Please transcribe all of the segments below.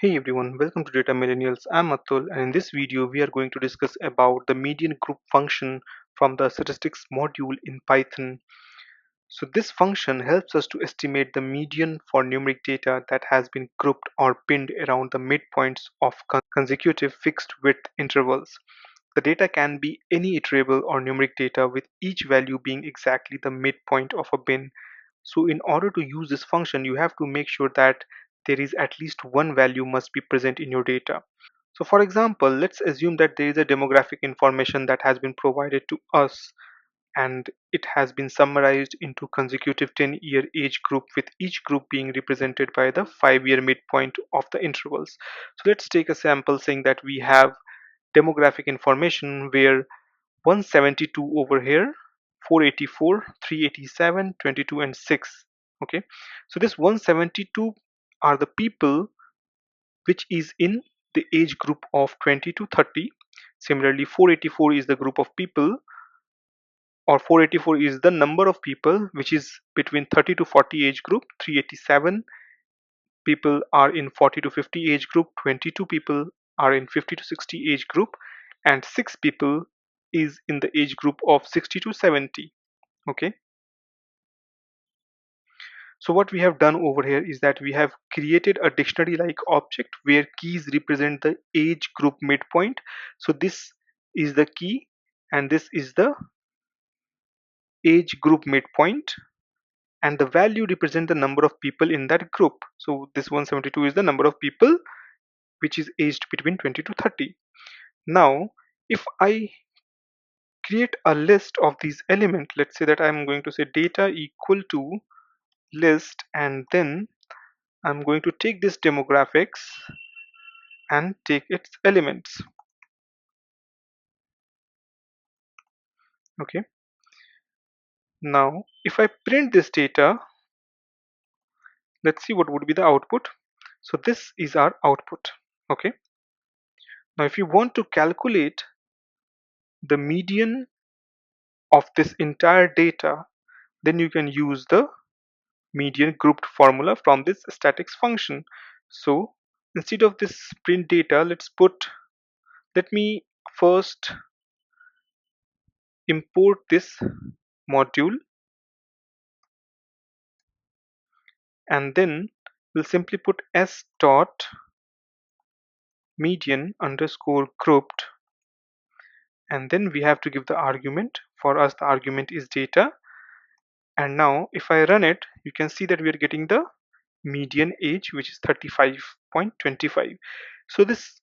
Hey everyone, welcome to Data Millennials. I'm Atul, and in this video we are going to discuss about the median group function from the statistics module in Python. So this function helps us to estimate the median for numeric data that has been grouped or pinned around the midpoints of consecutive fixed width intervals. The data can be any iterable or numeric data, with each value being exactly the midpoint of a bin. So in order to use this function, you have to make sure that there is at least one value must be present in your data. So for example, let's assume that there is a demographic information that has been provided to us, and it has been summarized into consecutive 10-year age group, with each group being represented by the 5-year midpoint of the intervals. So let's take a sample saying that we have demographic information where 172 over here, 484, 387, 22 and 6. Okay, so this 172 are the people which is in the age group of 20 to 30. Similarly, 484 is the group of people, or 484 is the number of people which is between 30 to 40 age group. 387 people are in 40 to 50 age group. 22 people are in 50 to 60 age group, and 6 people is in the age group of 60 to 70. Okay, so what we have done over here is that we have created a dictionary like object where keys represent the age group midpoint. So this is the key and this is the age group midpoint, and the value represent the number of people in that group. So this 172 is the number of people which is aged between 20 to 30. Now if I create a list of these elements, let's say that I'm going to say data equal to list, and then I'm going to take this demographics and take its elements. Okay, now if I print this data, let's see what would be the output. So this is our output. Okay, now if you want to calculate the median of this entire data, then you can use the median grouped formula from this statistics function. So instead of this print data, let me first import this module, and then we'll simply put s dot median underscore grouped, and then we have to give the argument. For us the argument is data, and now if I run it, you can see that we are getting the median age which is 35.25. So this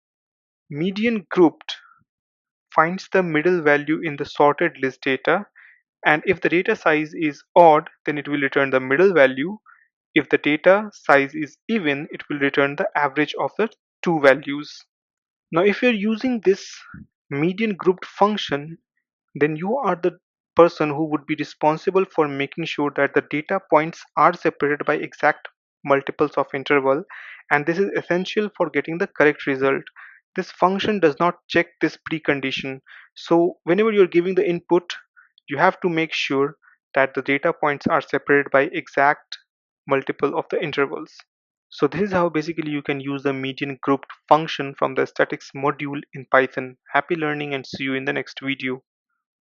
median grouped finds the middle value in the sorted list data, and if the data size is odd, then it will return the middle value. If the data size is even, it will return the average of the two values. Now if you're using this median grouped function, then you are the person who would be responsible for making sure that the data points are separated by exact multiples of interval, and this is essential for getting the correct result. This function does not check this precondition, so whenever you're giving the input, you have to make sure that the data points are separated by exact multiple of the intervals. So this is how basically you can use the median grouped function from the statistics module in Python. Happy learning and see you in the next video.